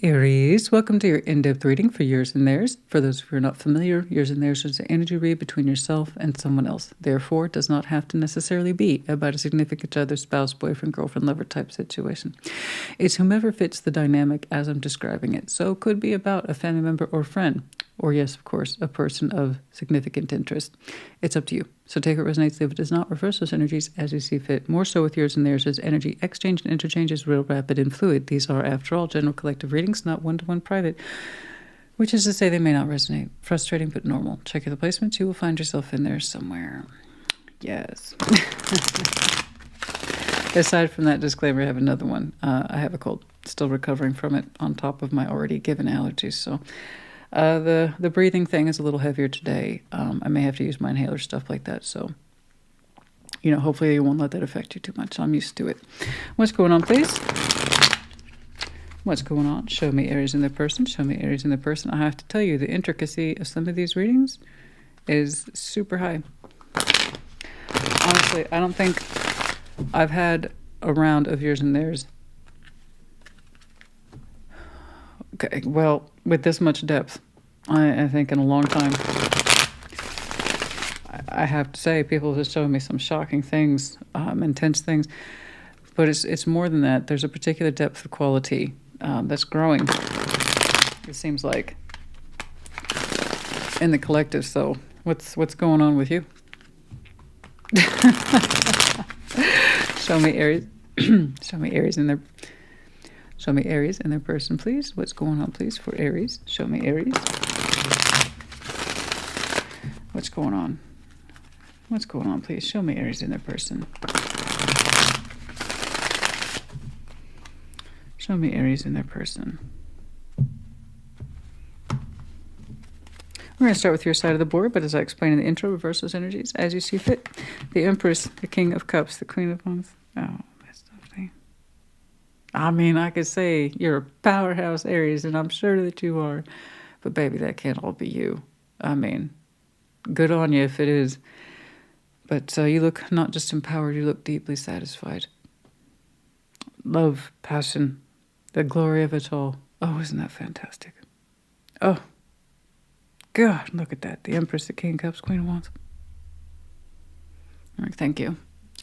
Aries, welcome to your in-depth reading for yours and theirs. For those of you who are not familiar, yours and theirs is an energy read between yourself and someone else. Therefore, it does not have to necessarily be about a significant other, spouse, boyfriend, girlfriend, lover type situation. It's whomever fits the dynamic as I'm describing it. So it could be about a family member or friend, or yes, of course, a person of significant interest. It's up to you. So take what resonates, if it does not, reverse those energies as you see fit. More so with yours and theirs, as energy exchange and interchange is real rapid and fluid. These are, after all, general collective readings, not one-to-one private, which is to say they may not resonate. Frustrating but normal. Check your placements. You will find yourself in there somewhere. Yes. Aside from that disclaimer, I have another one. I have a cold. Still recovering from it on top of my already given allergies. So the breathing thing is a little heavier today. I may have to use my inhaler, stuff like that. So, hopefully you won't let that affect you too much. I'm used to it. What's going on, please? What's going on? Show me Aries in their person. Show me Aries in their person. I have to tell you, the intricacy of some of these readings is super high. Honestly, I don't think I've had a round of yours and theirs. Okay, well, with this much depth, I think in a long time. I have to say, people have shown me some shocking things, intense things, but it's more than that. There's a particular depth of quality that's growing, it seems like, in the collective. So what's going on with you? Show me Aries. Show me Aries in their person, please. What's going on, please, for Aries? Show me Aries. What's going on? What's going on, please? Show me Aries in their person. Show me Aries in their person. We're going to start with your side of the board, but as I explained in the intro, reverse those energies as you see fit. The Empress, the King of Cups, the Queen of Wands. Oh, that's lovely. I mean, I could say you're a powerhouse, Aries, and I'm sure that you are. But baby, that can't all be you. I mean, good on you if it is. But you look not just empowered, you look deeply satisfied. Love, passion, the glory of it all. Oh, isn't that fantastic? Oh, God, look at that. The Empress, the King of Cups, Queen of Wands. All right, thank you.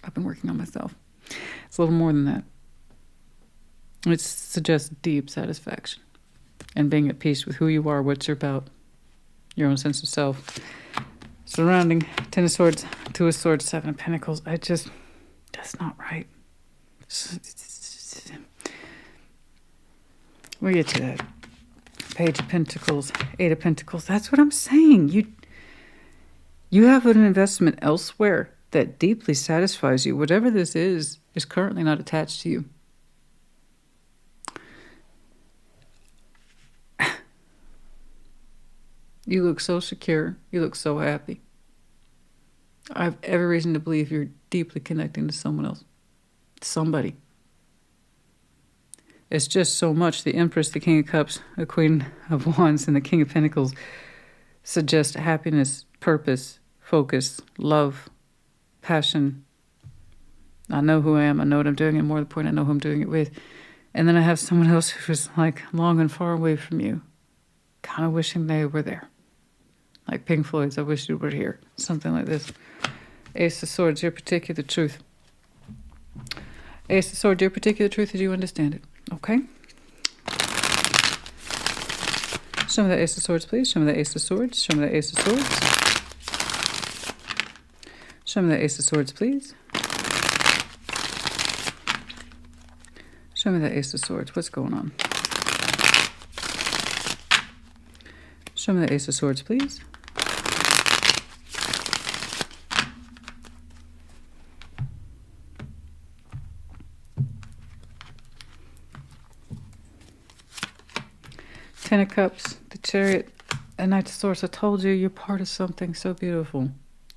I've been working on myself. It's a little more than that. It suggests deep satisfaction and being at peace with who you are, what you're about, your own sense of self. Surrounding Ten of Swords, Two of Swords, Seven of Pentacles. That's not right. We'll get to that. Page of Pentacles, Eight of Pentacles. That's what I'm saying. You have an investment elsewhere that deeply satisfies you. Whatever this is currently not attached to you. You look so secure. You look so happy. I have every reason to believe you're deeply connecting to someone else. Somebody. It's just so much. The Empress, the King of Cups, the Queen of Wands, and the King of Pentacles suggest happiness, purpose, focus, love, passion. I know who I am. I know what I'm doing. And more to the point, I know who I'm doing it with. And then I have someone else who's like long and far away from you. Kind of wishing they were there. Like Pink Floyd's, I wish you were here. Something like this. Ace of Swords, your particular truth. Ace of Swords, your particular truth as you understand it. Okay? Show me the Ace of Swords, please. Show me the Ace of Swords. Show me the Ace of Swords. Show me the Ace of Swords, please. Show me the Ace of Swords. What's going on? Show me the Ace of Swords, please. Ten of Cups, the Chariot, and Knight of Swords. I told you, you're part of something so beautiful.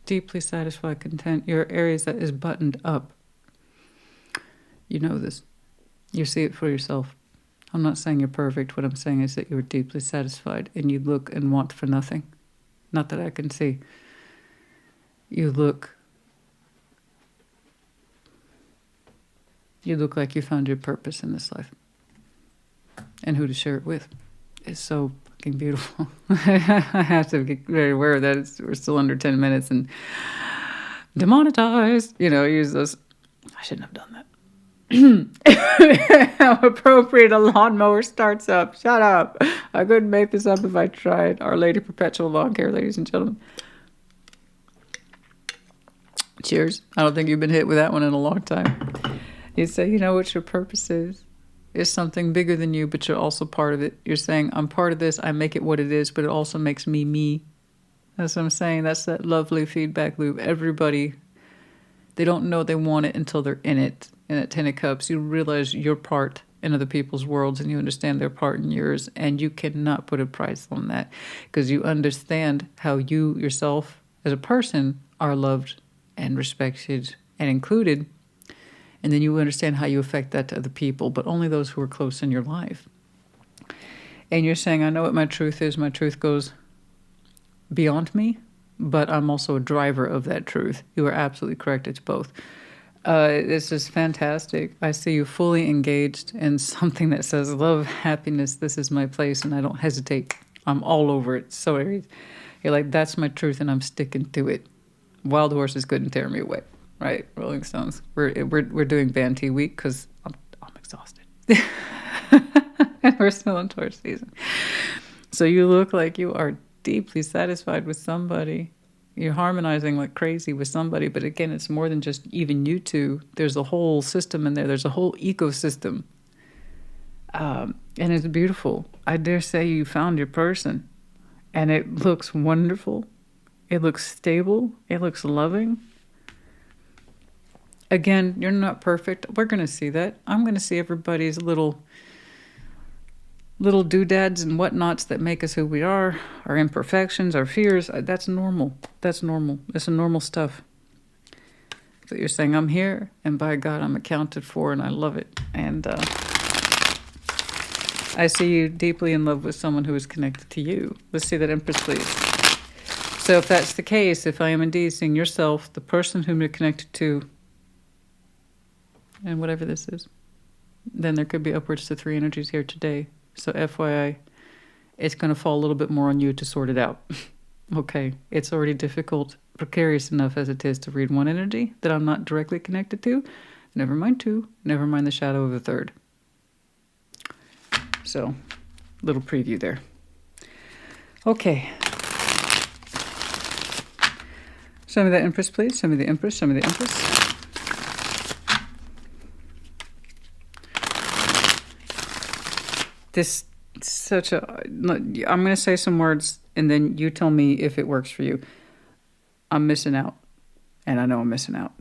Deeply satisfied, content. You're Aries that is buttoned up. You know this. You see it for yourself. I'm not saying you're perfect. What I'm saying is that you're deeply satisfied and you look and want for nothing. Not that I can see. You look like you found your purpose in this life. and who to share it with. It's so fucking beautiful. I have to get very aware of that. We're still under 10 minutes and demonetized. Use those. I shouldn't have done that. How appropriate a lawnmower starts up. Shut up. I couldn't make this up if I tried. Our Lady Perpetual Lawn Care, ladies and gentlemen. Cheers. I don't think you've been hit with that one in a long time. You say, you know what your purpose is? It's something bigger than you, but you're also part of it. You're saying, I'm part of this. I make it what it is, but it also makes me me. That's what I'm saying. That's that lovely feedback loop. Everybody, they don't know they want it until they're in it. And at 10 of Cups, you realize your part in other people's worlds and you understand their part in yours. And you cannot put a price on that because you understand how you yourself as a person are loved and respected and included. And then you understand how you affect that to other people, but only those who are close in your life. And you're saying, I know what my truth is. My truth goes beyond me, but I'm also a driver of that truth. You are absolutely correct. It's both. This is fantastic. I see you fully engaged in something that says love, happiness. This is my place, and I don't hesitate. I'm all over it. So Aries, you're like, that's my truth, and I'm sticking to it. Wild horses couldn't tear me away. Right, Rolling Stones. We're doing Banty week because I'm exhausted. And we're still in Taurus season. So you look like you are deeply satisfied with somebody. You're harmonizing like crazy with somebody. But again, it's more than just even you two. There's a whole system in there. There's a whole ecosystem. And it's beautiful. I dare say you found your person. And it looks wonderful. It looks stable. It looks loving. Again, you're not perfect. We're going to see that. I'm going to see everybody's little doodads and whatnots that make us who we are, our imperfections, our fears. That's normal. That's normal. It's a normal stuff. So you're saying, I'm here, and by God, I'm accounted for, and I love it. And I see you deeply in love with someone who is connected to you. Let's see that Empress, please. So if that's the case, if I am indeed seeing yourself, the person whom you're connected to, and whatever this is, then there could be upwards to 3 energies here today. So FYI, it's going to fall a little bit more on you to sort it out. Okay, it's already difficult, precarious enough as it is to read one energy that I'm not directly connected to. Never mind 2, never mind the shadow of a 3rd. So, little preview there. Okay. Show me that Empress, please. Show me the Empress, show me the Empress. This such a... I'm going to say some words, and then you tell me if it works for you. I'm missing out, and I know I'm missing out.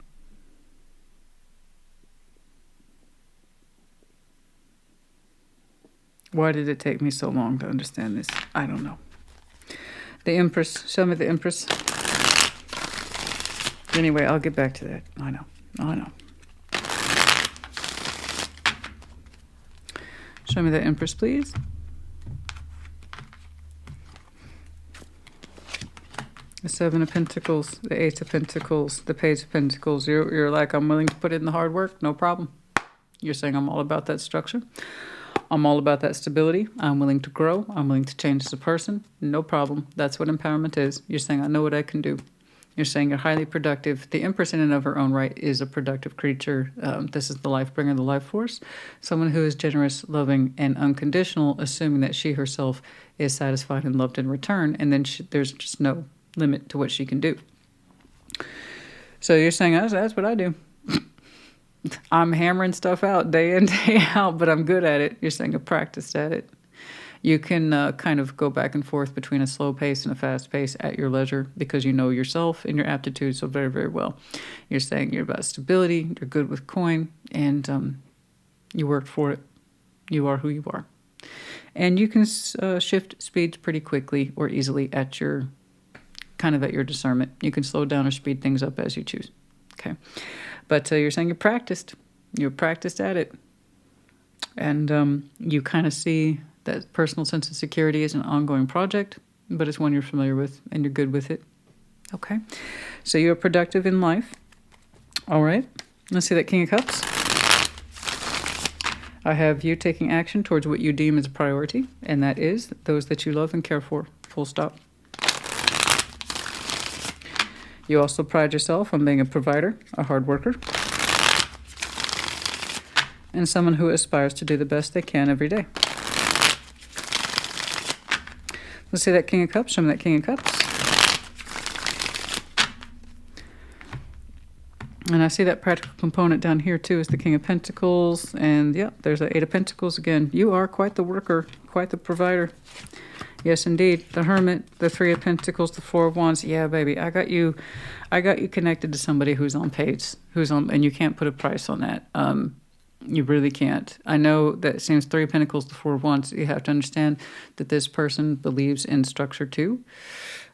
Why did it take me so long to understand this? I don't know. The Empress. Show me the Empress. Anyway, I'll get back to that. I know. Show me the Empress, please. The 7 of Pentacles, the 8 of Pentacles, the Page of Pentacles. You're like, I'm willing to put in the hard work. No problem. You're saying I'm all about that structure. I'm all about that stability. I'm willing to grow. I'm willing to change as a person. No problem. That's what empowerment is. You're saying, I know what I can do. You're saying you're highly productive. The Empress in and of her own right is a productive creature. This is the life bringer, the life force. Someone who is generous, loving, and unconditional, assuming that she herself is satisfied and loved in return. And then there's just no limit to what she can do. So you're saying, that's what I do. I'm hammering stuff out day in, day out, but I'm good at it. You're saying I'm practiced at it. You can kind of go back and forth between a slow pace and a fast pace at your leisure because you know yourself and your aptitude so very, very well. You're saying you're about stability, you're good with coin, and you worked for it. You are who you are. And you can shift speeds pretty quickly or easily at your discernment. You can slow down or speed things up as you choose. Okay. But you're saying you're practiced. You're practiced at it. And you kind of see that personal sense of security is an ongoing project, but it's one you're familiar with and you're good with it. Okay. So you're productive in life. All right. Let's see that King of Cups. I have you taking action towards what you deem as a priority, and that is those that you love and care for. Full stop. You also pride yourself on being a provider, a hard worker, and someone who aspires to do the best they can every day. Let's see that King of Cups. Show me that King of Cups. And I see that practical component down here too is the King of Pentacles. And yeah, there's the Eight of Pentacles again. You are quite the worker, quite the provider. Yes, indeed. The Hermit, the Three of Pentacles, the Four of Wands. Yeah, baby, I got you connected to somebody who's on pace, and you can't put a price on that. You really can't. I know that it seems Three of Pentacles, the Four of Wands. You have to understand that this person believes in structure too.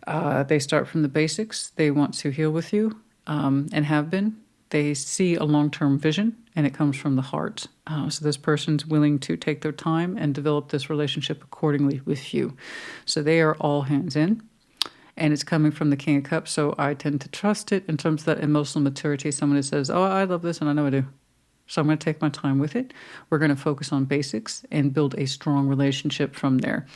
They start from the basics. They want to heal with you, and have been. They see a long-term vision, and it comes from the heart. So this person's willing to take their time and develop this relationship accordingly with you. So they are all hands in, and it's coming from the King of Cups. So I tend to trust it in terms of that emotional maturity. Someone who says, oh, I love this, and I know I do. So I'm going to take my time with it. We're going to focus on basics and build a strong relationship from there.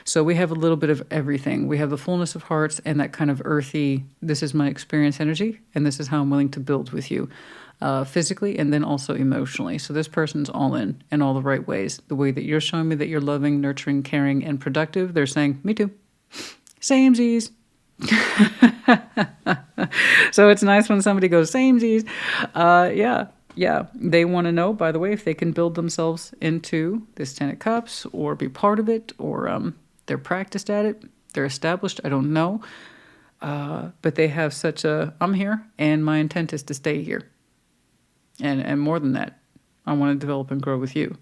So we have a little bit of everything. We have the fullness of hearts and that kind of earthy, this is my experience energy, and this is how I'm willing to build with you physically and then also emotionally. So this person's all in all the right ways. The way that you're showing me that you're loving, nurturing, caring, and productive, they're saying, me too. Samesies. So it's nice when somebody goes, samesies. Yeah, they want to know, by the way, if they can build themselves into this Ten of Cups or be part of it, or they're practiced at it, they're established, I don't know. But they have such a, I'm here, and my intent is to stay here. And more than that, I want to develop and grow with you.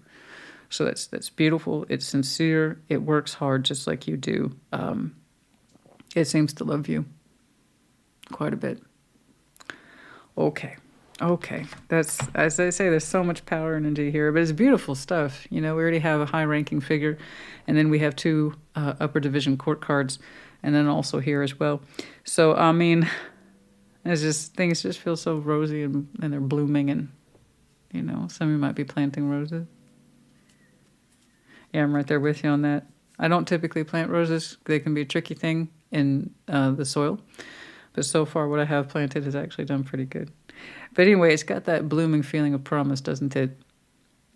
So that's beautiful, it's sincere, it works hard just like you do. It seems to love you quite a bit. Okay, that's, as I say, there's so much power and energy here, but it's beautiful stuff. You know, we already have a high-ranking figure, and then we have two upper division court cards, and then also here as well. So, I mean, it's just, things just feel so rosy, and they're blooming, and, you know, some of you might be planting roses. Yeah, I'm right there with you on that. I don't typically plant roses. They can be a tricky thing in the soil, but so far what I have planted has actually done pretty good. But anyway, it's got that blooming feeling of promise, doesn't it?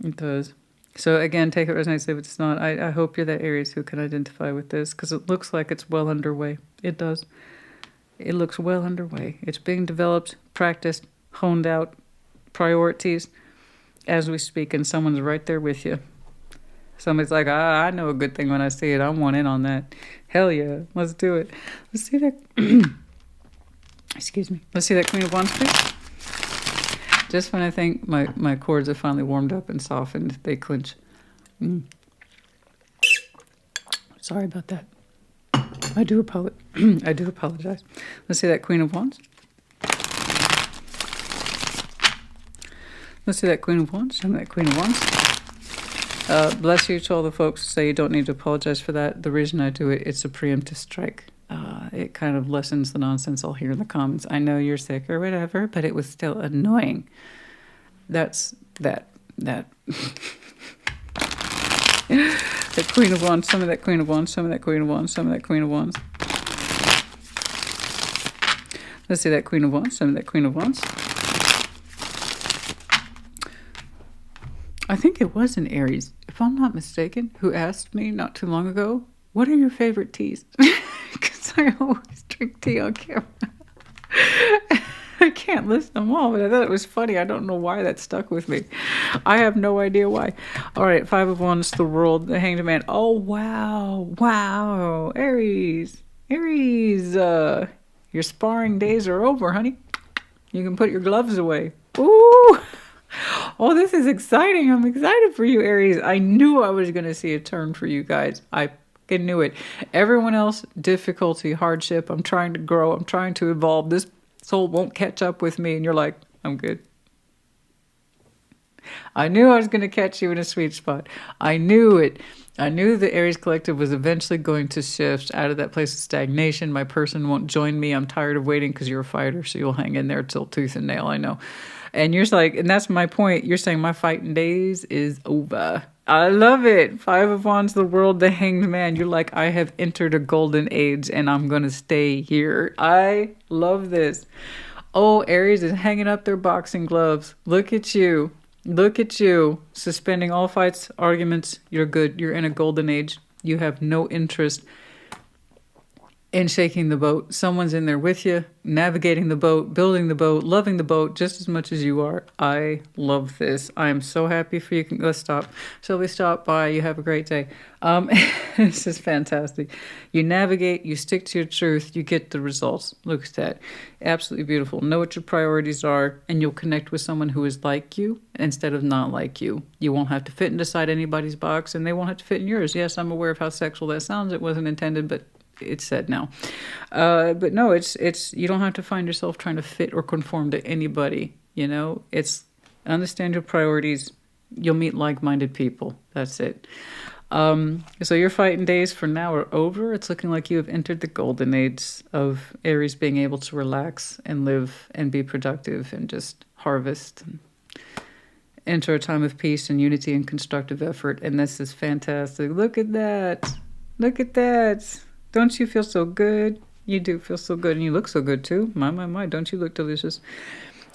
It does. So again, take it resonates if it's not. I hope you're that Aries who can identify with this, because it looks like it's well underway. It does. It looks well underway. It's being developed, practiced, honed out, priorities as we speak, and someone's right there with you. Somebody's like, I know a good thing when I see it. I want in on that. Hell yeah, let's do it. Let's see that. Excuse me. Let's see that Queen of Wands, please. Just when I think my cords have finally warmed up and softened, they clench. Sorry about that. I do apologize. Let's see that Queen of Wands. Let's see that Queen of Wands. Show me that Queen of Wands. Bless you to all the folks who say you don't need to apologize for that. The reason I do it, it's a preemptive strike. It kind of lessens the nonsense I'll hear in the comments. I know you're sick or whatever, but it was still annoying. That's that. The Queen of Wands, some of that Queen of Wands, some of that Queen of Wands, some of that Queen of Wands. Let's see that Queen of Wands, some of that Queen of Wands. I think it was an Aries, if I'm not mistaken, who asked me not too long ago, what are your favorite teas? Because I always drink tea on camera. I can't list them all, but I thought it was funny. I don't know why that stuck with me. I have no idea why. All right, Five of Wands, the World, the Hanged Man. Oh, wow. Aries. Your sparring days are over, honey. You can put your gloves away. Ooh. Oh, this is exciting. I'm excited for you, Aries. I knew I was going to see a turn for you guys. I knew it. Everyone else, difficulty, hardship. I'm trying to grow. I'm trying to evolve. This soul won't catch up with me. And you're like, I'm good. I knew I was going to catch you in a sweet spot. I knew it. I knew the Aries Collective was eventually going to shift out of that place of stagnation. My person won't join me. I'm tired of waiting because you're a fighter, so you'll hang in there till tooth and nail. I know. And you're like, and that's my point. You're saying my fighting days is over. I love it. Five of Wands, the World, the Hanged Man. You're like, I have entered a golden age and I'm going to stay here. I love this. Oh, Aries is hanging up their boxing gloves. Look at you. Look at you. Suspending all fights, arguments. You're good. You're in a golden age. You have no interest in shaking the boat. Someone's in there with you, navigating the boat, building the boat, loving the boat just as much as you are. I love this. I am so happy for you. Let's stop. Shall we stop by? You have a great day. This is fantastic. You navigate, you stick to your truth, you get the results. Look at that. Absolutely beautiful. Know what your priorities are, and you'll connect with someone who is like you instead of not like you. You won't have to fit inside anybody's box, and they won't have to fit in yours. Yes, I'm aware of how sexual that sounds. It wasn't intended, but it's said now. But no, it's you don't have to find yourself trying to fit or conform to anybody. You know, it's understand your priorities. You'll meet like-minded people. That's it. So your fighting days for now are over. It's looking like you have entered the golden age of Aries being able to relax and live and be productive and just harvest and enter a time of peace and unity and constructive effort. And this is fantastic. Look at that. Look at that. Don't you feel so good? You do feel so good, and you look so good too. My, don't you look delicious?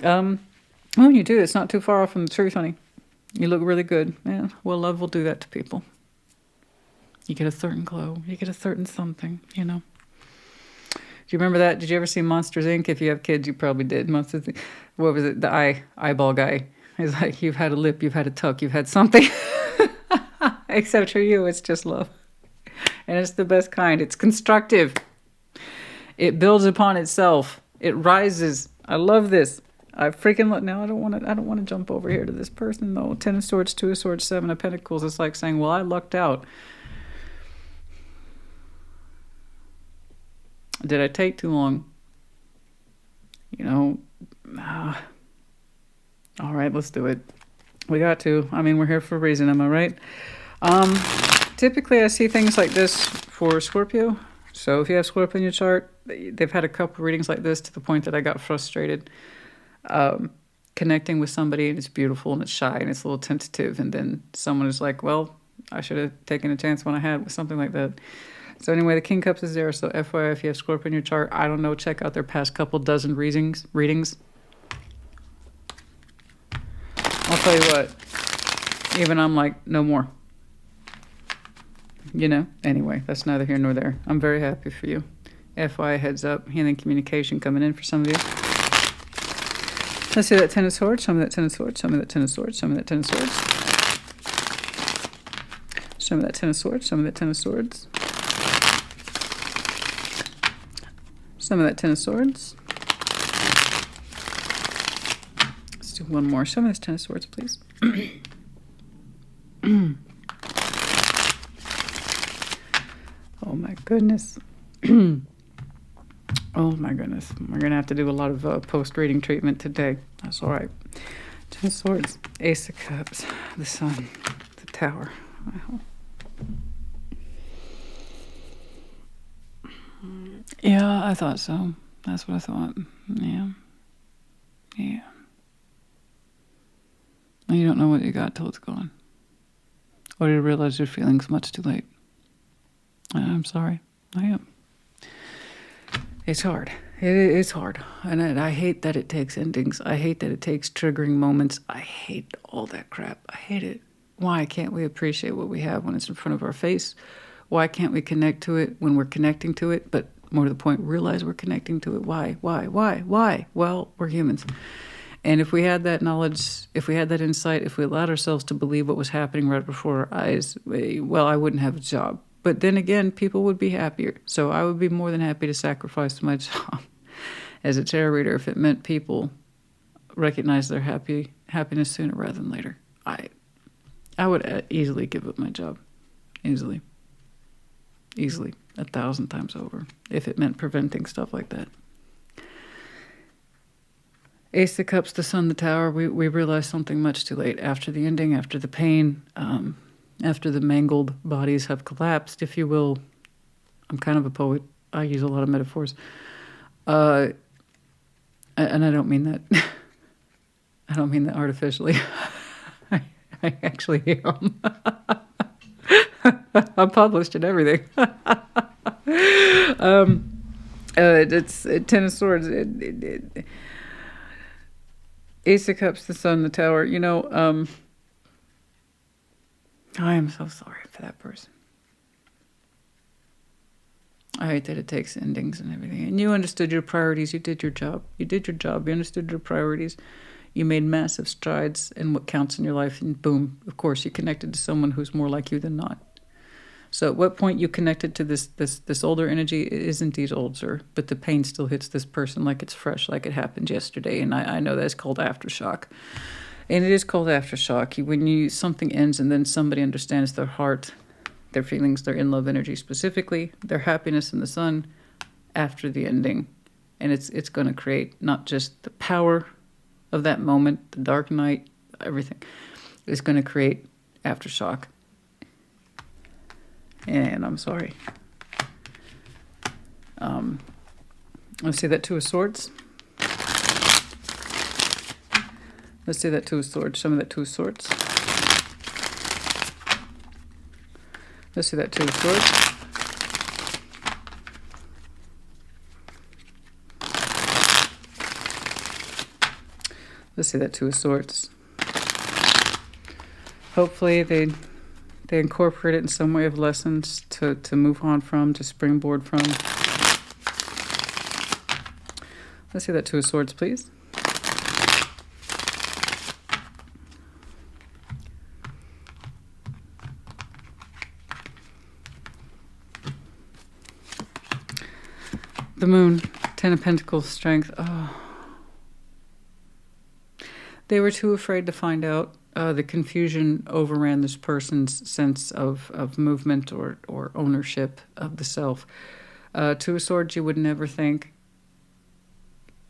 Oh, you do. It's not too far off from the truth, honey. You look really good. Yeah, well, love will do that to people. You get a certain glow. You get a certain something, you know. Do you remember that? Did you ever see Monsters, Inc.? If you have kids, you probably did. Monsters, what was it? The eyeball guy. He's like, you've had a lip, you've had a tuck, you've had something. Except for you, it's just love. And it's the best kind. It's constructive. It builds upon itself. It rises. I love this. I freaking love. Now I don't want to jump over here to this person though. 10 of Swords, 2 of Swords, 7 of Pentacles. It's like saying, well, I lucked out. Did I take too long? You know. All right, let's do it. We got to. I mean, we're here for a reason. Am I right? Typically, I see things like this for Scorpio. So if you have Scorpio in your chart, they've had a couple readings like this to the point that I got frustrated. Connecting with somebody, and it's beautiful, and it's shy, and it's a little tentative. And then someone is like, well, I should have taken a chance when I had with something like that. So anyway, the King Cups is there. So FYI, if you have Scorpio in your chart, I don't know, check out their past couple dozen readings. I'll tell you what, even I'm like, no more. You know, anyway, that's neither here nor there. I'm very happy for you. FYI, heads up, healing communication coming in for some of you. Let's see that 10 of Swords, show me that 10 of Swords, show me that 10 of Swords, show me that 10 of Swords. Show me that 10 of Swords, show me that 10 of Swords. Show me that 10 of Swords. Let's do one more. Show me this 10 of Swords, please. Oh my goodness. Oh my goodness. We're going to have to do a lot of post-reading treatment today. That's all right. 10 of Swords, Ace of Cups, the Sun, the Tower. Yeah, I thought so. That's what I thought. Yeah. Yeah. And you don't know what you got till it's gone. Or you realize your feelings much too late. I'm sorry. I am. It's hard. It's hard. And I hate that it takes endings. I hate that it takes triggering moments. I hate all that crap. I hate it. Why can't we appreciate what we have when it's in front of our face? Why can't we connect to it when we're connecting to it? But more to the point, realize we're connecting to it. Why? Well, we're humans. And if we had that knowledge, if we had that insight, if we allowed ourselves to believe what was happening right before our eyes, well, I wouldn't have a job. But then again, people would be happier. So I would be more than happy to sacrifice my job as a tarot reader if it meant people recognize their happiness sooner rather than later. I would easily give up my job. Easily. 1,000 times over. If it meant preventing stuff like that. Ace of Cups, the Sun, the Tower. We realized something much too late. After the ending, after the pain, after the mangled bodies have collapsed, if you will. I'm kind of a poet. I use a lot of metaphors. And I don't mean that. I don't mean that artificially. I actually hear them. I'm published and everything. It's Ten of Swords. Ace of Cups, the Sun, the Tower. You know, I am so sorry for that person. I hate that it takes endings and everything. And you understood your priorities. You did your job. You did your job. You understood your priorities. You made massive strides in what counts in your life. And boom, of course, you connected to someone who's more like you than not. So at what point you connected to this older energy, it is indeed older, but the pain still hits this person like it's fresh, like it happened yesterday. And I know that's called aftershock. And it is called aftershock. When something ends and then somebody understands their heart, their feelings, their in-love energy specifically, their happiness in the sun after the ending. And it's going to create not just the power of that moment, the dark night, everything. It's going to create aftershock. And I'm sorry. Let's see that Two of Swords. Let's see that Two of Swords. Show me that Two of Swords. Let's see that Two of Swords. Let's see that Two of Swords. Hopefully they incorporate it in some way of lessons to move on from, to springboard from. Let's see that Two of Swords, please. The Moon, Ten of Pentacles, Strength. Oh. They were too afraid to find out. The confusion overran this person's sense of movement or ownership of the self. Two of Swords you would never think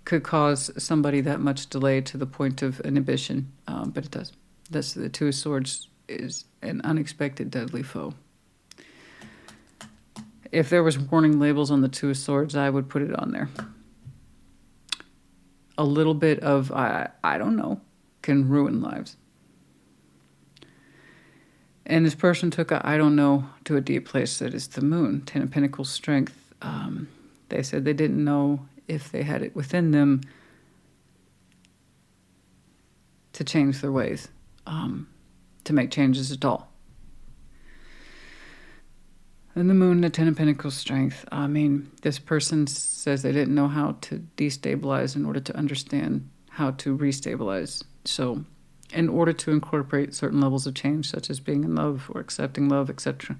could cause somebody that much delay to the point of inhibition, but it does. That's the Two of Swords is an unexpected deadly foe. If there was warning labels on the Two of Swords, I would put it on there. A little bit of, I don't know, can ruin lives. And this person took a I don't know to a deep place that is the Moon, Ten of Pentacles, Strength. They said they didn't know if they had it within them to change their ways, to make changes at all. And the Moon, the Ten of Pentacles, Strength. I mean, this person says they didn't know how to destabilize in order to understand how to restabilize. So in order to incorporate certain levels of change, such as being in love or accepting love, etc.,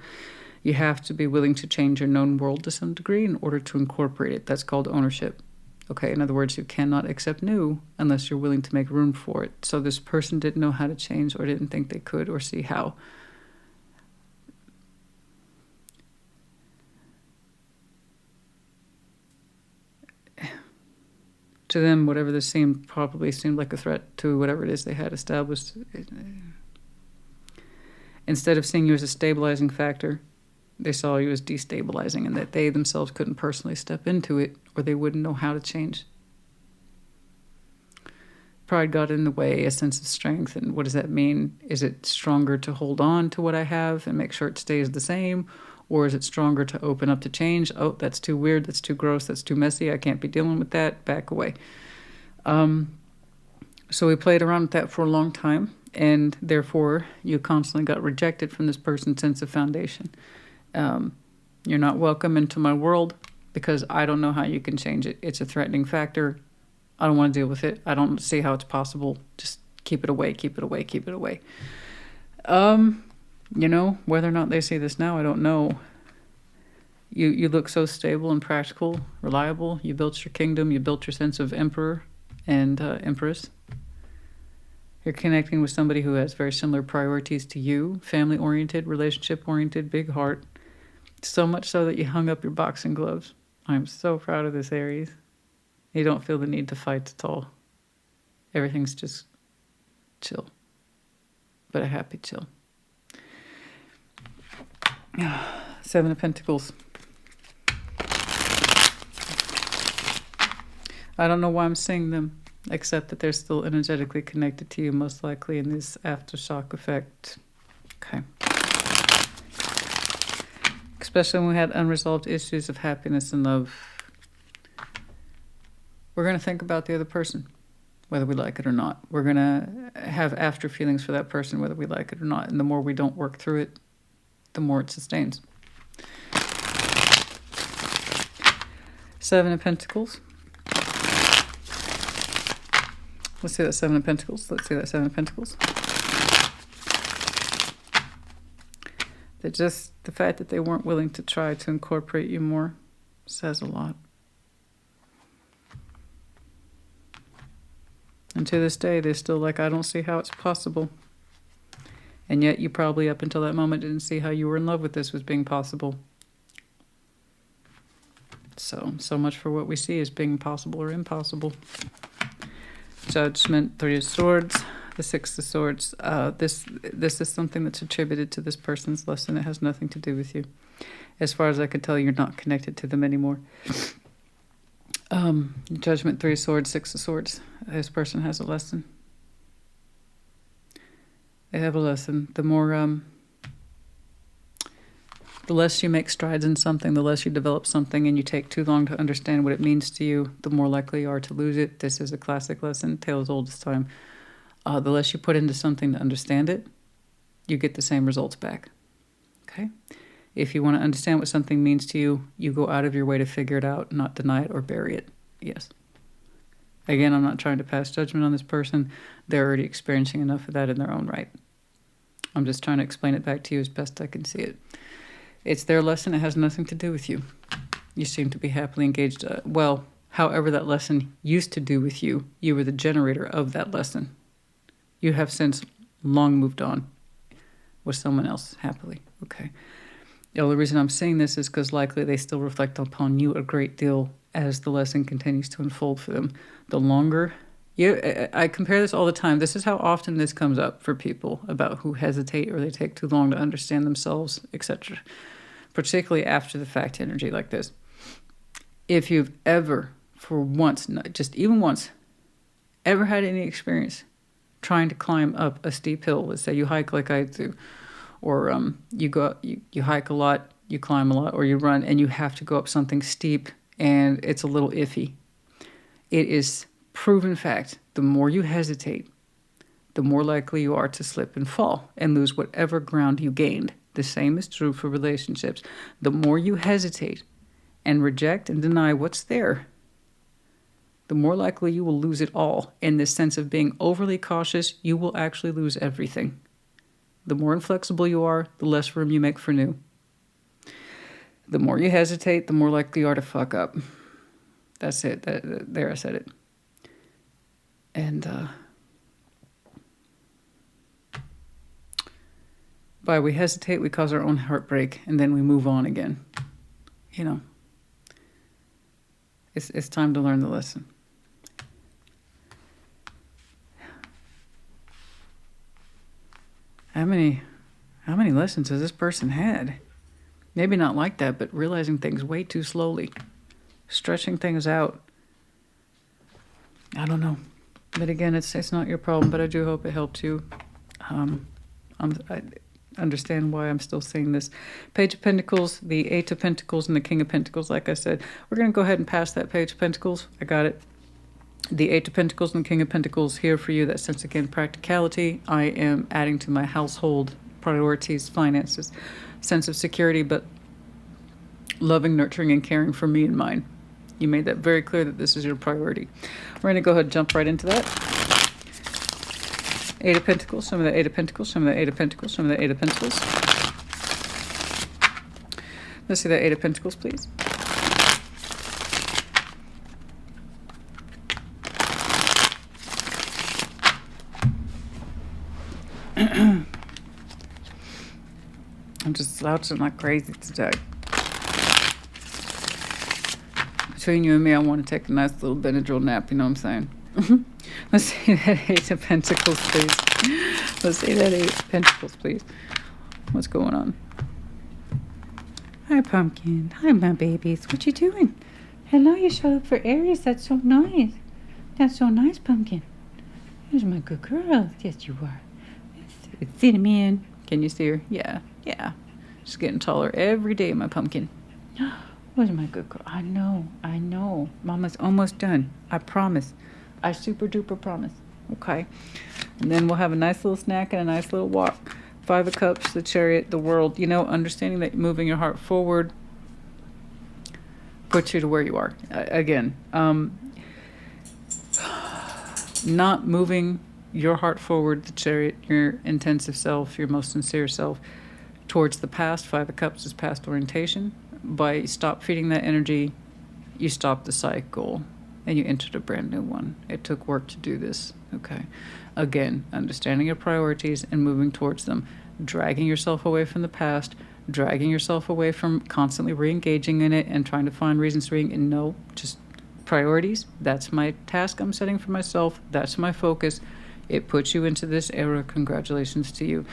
you have to be willing to change your known world to some degree in order to incorporate it. That's called ownership. Okay, in other words, you cannot accept new unless you're willing to make room for it. So this person didn't know how to change or didn't think they could or see how. To them, whatever this probably seemed like a threat to whatever it is they had established. Instead of seeing you as a stabilizing factor, they saw you as destabilizing, and that they themselves couldn't personally step into it, or they wouldn't know how to change. Pride got in the way, a sense of strength, and what does that mean? Is it stronger to hold on to what I have and make sure it stays the same? Or is it stronger to open up to change? Oh, that's too weird, that's too gross, that's too messy, I can't be dealing with that, back away. So we played around with that for a long time, and therefore you constantly got rejected from this person's sense of foundation. You're not welcome into my world because I don't know how you can change it. It's a threatening factor. I don't want to deal with it. I don't see how it's possible. Just keep it away, keep it away, keep it away. You know, whether or not they see this now, I don't know. You look so stable and practical, reliable. You built your kingdom. You built your sense of emperor and empress. You're connecting with somebody who has very similar priorities to you, family-oriented, relationship-oriented, big heart. So much so that you hung up your boxing gloves. I'm so proud of this, Aries. You don't feel the need to fight at all. Everything's just chill, but a happy chill. Seven of Pentacles. I don't know why I'm seeing them. except that they're still energetically connected to you, most likely in this aftershock effect. Okay. Especially when we had unresolved issues of happiness and love. We're going to think about the other person, whether we like it or not. We're going to have after feelings for that person, whether we like it or not. And the more we don't work through it, the more it sustains. Seven of Pentacles. Let's see that Seven of Pentacles. Let's see that Seven of Pentacles. That just the fact that they weren't willing to try to incorporate you more says a lot. And to this day, they're still like, I don't see how it's possible. And yet you probably up until that moment didn't see how you were in love with this was being possible. So much for what we see as being possible or impossible. Judgment, Three of Swords, the Six of Swords. This is something that's attributed to this person's lesson. It has nothing to do with you. As far as I can tell, you're not connected to them anymore. Judgment, Three of Swords, Six of Swords. This person has a lesson. They have a lesson. The less you make strides in something, the less you develop something, and you take too long to understand what it means to you, the more likely you are to lose it. This is a classic lesson, tale as old as time. The less you put into something to understand it, you get the same results back. Okay? If you want to understand what something means to you, you go out of your way to figure it out, not deny it or bury it. Yes. Again, I'm not trying to pass judgment on this person. They're already experiencing enough of that in their own right. I'm just trying to explain it back to you as best I can see it. It's their lesson. It has nothing to do with you. You seem to be happily engaged. However that lesson used to do with you, you were the generator of that lesson. You have since long moved on with someone else happily. Okay. The only reason I'm saying this is because likely they still reflect upon you a great deal as the lesson continues to unfold for them. The longer I compare this all the time. This is how often this comes up for people about who hesitate or they take too long to understand themselves, etc. Particularly after the fact energy like this. If you've ever, for once, just even once, ever had any experience trying to climb up a steep hill, let's say you hike like I do, or you hike a lot, you climb a lot, or you run and you have to go up something steep and it's a little iffy. It is proven fact, the more you hesitate, the more likely you are to slip and fall and lose whatever ground you gained. The same is true for relationships. The more you hesitate and reject and deny what's there, the more likely you will lose it all. In this sense of being overly cautious, you will actually lose everything. The more inflexible you are, the less room you make for new. The more you hesitate, the more likely you are to fuck up. That's it. There, I said it. And by we hesitate, we cause our own heartbreak, and then we move on again. You know, it's time to learn the lesson. How many lessons has this person had? Maybe not like that, but realizing things way too slowly, stretching things out. I don't know. But again, it's not your problem, but I do hope it helped you. I understand why I'm still saying this. Page of Pentacles, the Eight of Pentacles, and the King of Pentacles. Like I said, we're going to go ahead and pass that Page of Pentacles. I got it. The Eight of Pentacles and the King of Pentacles here for you. That sense, again, practicality. I am adding to my household priorities, finances, sense of security, but loving, nurturing, and caring for me and mine. You made that very clear that this is your priority. We're going to go ahead and jump right into that. Eight of Pentacles, some of the Eight of Pentacles, some of the Eight of Pentacles, some of the Eight of Pentacles. Let's see that Eight of Pentacles, please. I'm just slouching like crazy today. Between you and me, I want to take a nice little Benadryl nap, you know what I'm saying? Let's see that Eight of Pentacles, please. Let's see that Eight of Pentacles, please. What's going on? Hi, Pumpkin. Hi, my babies. What you doing? Hello, you showed up for Aries. That's so nice. That's so nice, Pumpkin. Here's my good girl. Yes, you are. It's Cinnamon. Can you see her? Yeah, yeah. She's getting taller every day, my pumpkin. Where's my good girl? I know. Mama's almost done. I promise. I super duper promise. Okay. And then we'll have a nice little snack and a nice little walk. 5 of Cups, the Chariot, the World. You know, understanding that moving your heart forward puts you to where you are. Again, not moving your heart forward, the Chariot, your intensive self, your most sincere self, towards the past. 5 of Cups is past orientation. By stop feeding that energy, you stop the cycle and you entered a brand new one. It took work to do this. Okay. Again, understanding your priorities and moving towards them. Dragging yourself away from the past, dragging yourself away from constantly re-engaging in it and trying to find reasons to re-engage. No, just priorities. That's my task I'm setting for myself. That's my focus. It puts you into this era. Congratulations to you.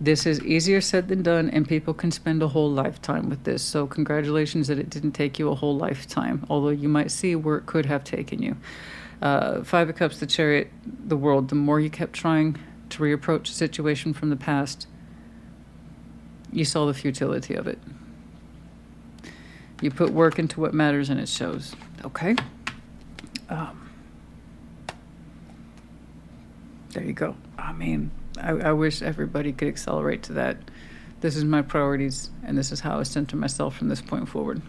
This is easier said than done, and people can spend a whole lifetime with this. So congratulations that it didn't take you a whole lifetime, although you might see where it could have taken you. 5 of Cups, the Chariot, the World. The more you kept trying to reapproach a situation from the past, you saw the futility of it. You put work into what matters, and it shows. Okay? There you go. I mean, I wish everybody could accelerate to that. This is my priorities, and this is how I center myself from this point forward.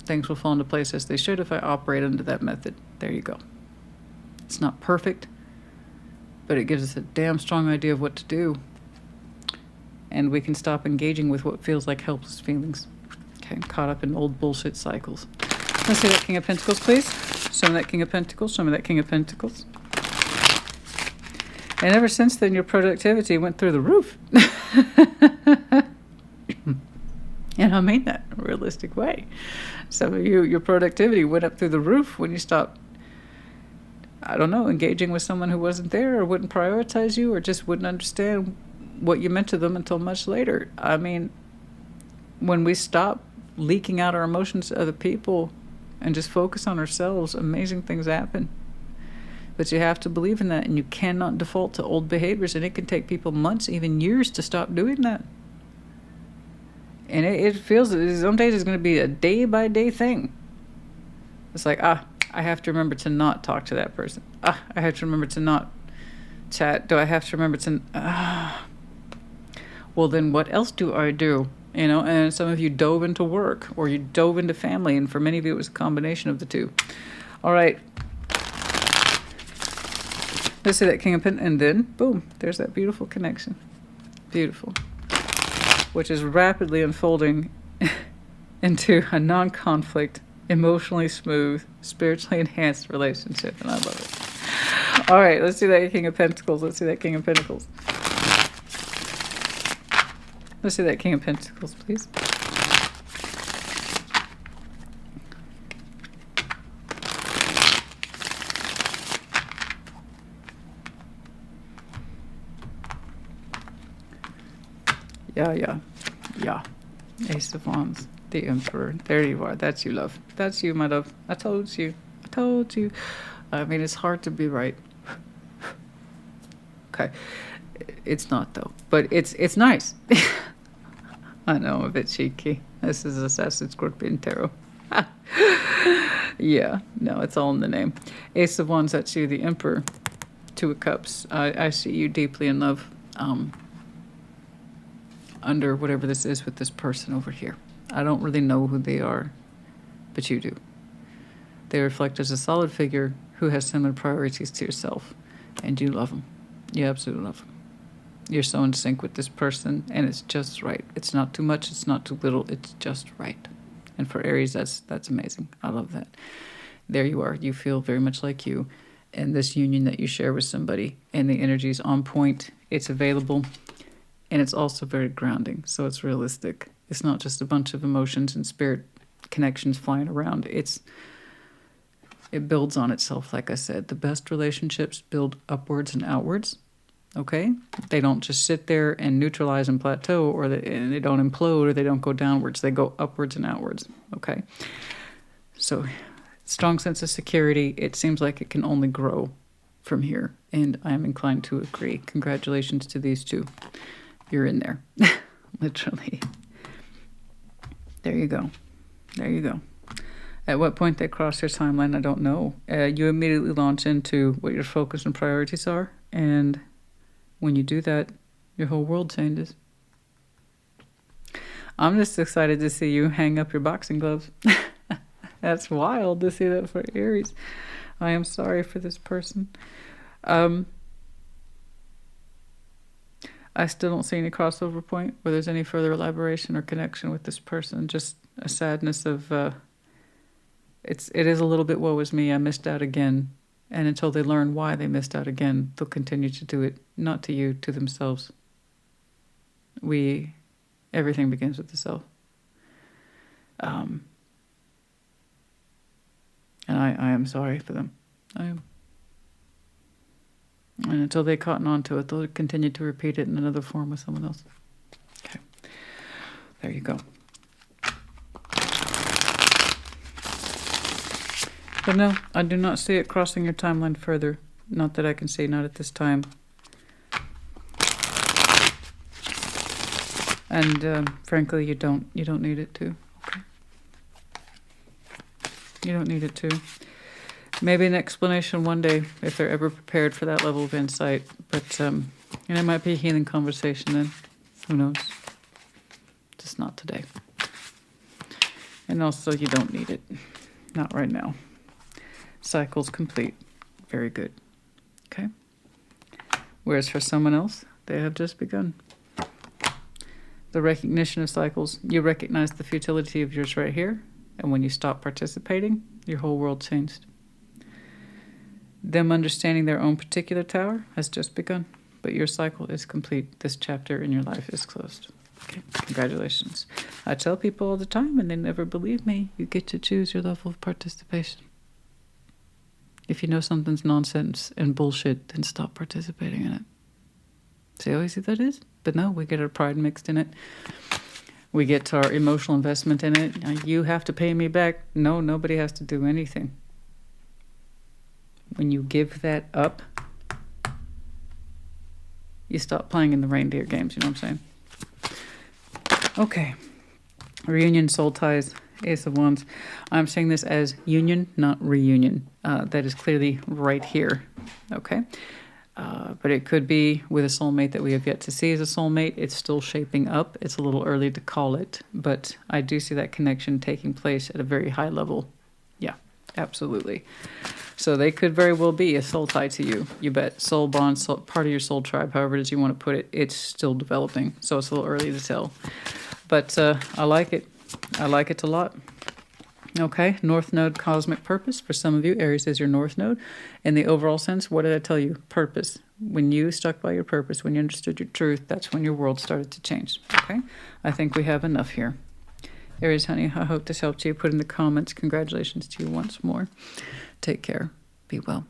Things will fall into place as they should if I operate under that method. There you go. It's not perfect, but it gives us a damn strong idea of what to do. And we can stop engaging with what feels like helpless feelings. Okay, caught up in old bullshit cycles. Let's see that King of Pentacles, please. Show me that King of Pentacles. Show me that King of Pentacles. And ever since then, your productivity went through the roof. And I mean that in a realistic way. Some of you, your productivity went up through the roof when you stopped, I don't know, engaging with someone who wasn't there or wouldn't prioritize you or just wouldn't understand what you meant to them until much later. I mean, when we stop leaking out our emotions to other people and just focus on ourselves, amazing things happen. But you have to believe in that, and you cannot default to old behaviors, and it can take people months, even years, to stop doing that. And it feels, some days it's going to be a day-by-day thing. It's like, I have to remember to not talk to that person. I have to remember to not chat. Do I have to remember to... Well, then what else do I do? You know, and some of you dove into work, or you dove into family, and for many of you it was a combination of the two. All right. Let's see that King of Pentacles, and then, boom, there's that beautiful connection. Beautiful. Which is rapidly unfolding into a non-conflict, emotionally smooth, spiritually enhanced relationship, and I love it. All right, let's see that King of Pentacles. Let's see that King of Pentacles. Let's see that King of Pentacles, please. Yeah. Ace of Wands, the Emperor. There you are. That's you, love. That's you, my love. I told you. I mean, it's hard to be right. Okay. It's not, though. But it's nice. I know, I'm a bit cheeky. This is a Sassy Scorpiontarot. Yeah. No, it's all in the name. Ace of Wands, that's you, the Emperor. 2 of Cups. I see you deeply in love. Under whatever this is with this person over here. I don't really know who they are, but you do. They reflect as a solid figure who has similar priorities to yourself, and you love them. You absolutely love them. You're so in sync with this person, and it's just right. It's not too much, it's not too little, it's just right. And for Aries, that's amazing. I love that. There you are. You feel very much like you, and this union that you share with somebody, and the energy is on point. It's available. And it's also very grounding, so it's realistic. It's not just a bunch of emotions and spirit connections flying around. It builds on itself, like I said. The best relationships build upwards and outwards, okay? They don't just sit there and neutralize and plateau, and they don't implode, or they don't go downwards. They go upwards and outwards, okay? So Strong sense of security. It seems like it can only grow from here, and I'm inclined to agree. Congratulations to these two. You're in there. Literally. There you go. There you go. At what point they cross your timeline, I don't know. You immediately launch into what your focus and priorities are, and when you do that, your whole world changes. I'm just excited to see you hang up your boxing gloves. That's wild to see that for Aries. I am sorry for this person. I still don't see any crossover point where there's any further elaboration or connection with this person. Just a sadness of, it is a little bit woe is me, I missed out again. And until they learn why they missed out again, they'll continue to do it, not to you, to themselves. Everything begins with the self. And I am sorry for them. I am. And until they cotton on to it, they'll continue to repeat it in another form with someone else. Okay. There you go. But no, I do not see it crossing your timeline further. Not that I can see, not at this time. And frankly, you don't need it to. Okay. You don't need it to. Maybe an explanation one day if they're ever prepared for that level of insight. But it might be a healing conversation then. Who knows? Just not today. And also, you don't need it. Not right now. Cycle's complete. Very good. Okay. Whereas for someone else, they have just begun. The recognition of cycles, you recognize the futility of yours right here. And when you stop participating, your whole world changed. Them understanding their own particular tower has just begun. But your cycle is complete. This chapter in your life is closed. Okay, congratulations. I tell people all the time, and they never believe me, you get to choose your level of participation. If you know something's nonsense and bullshit, then stop participating in it. See how easy that is? But no, we get our pride mixed in it. We get our emotional investment in it. You have to pay me back. No, nobody has to do anything. When you give that up, you stop playing in the reindeer games, you know what I'm saying? Okay. Reunion, soul ties, Ace of Wands. I'm saying this as union, not reunion. That is clearly right here. Okay. But it could be with a soulmate that we have yet to see as a soulmate. It's still shaping up. It's a little early to call it, but I do see that connection taking place at a very high level. Yeah, absolutely. So they could very well be a soul tie to you. You bet. Soul bond, soul, part of your soul tribe, however it is you want to put it. It's still developing, so it's a little early to tell. But I like it. I like it a lot. Okay, North Node, cosmic purpose. For some of you, Aries is your North Node. In the overall sense, what did I tell you? Purpose. When you stuck by your purpose, when you understood your truth, that's when your world started to change. Okay, I think we have enough here. Aries, honey, I hope this helped you. Put in the comments. Congratulations to you once more. Take care. Be well.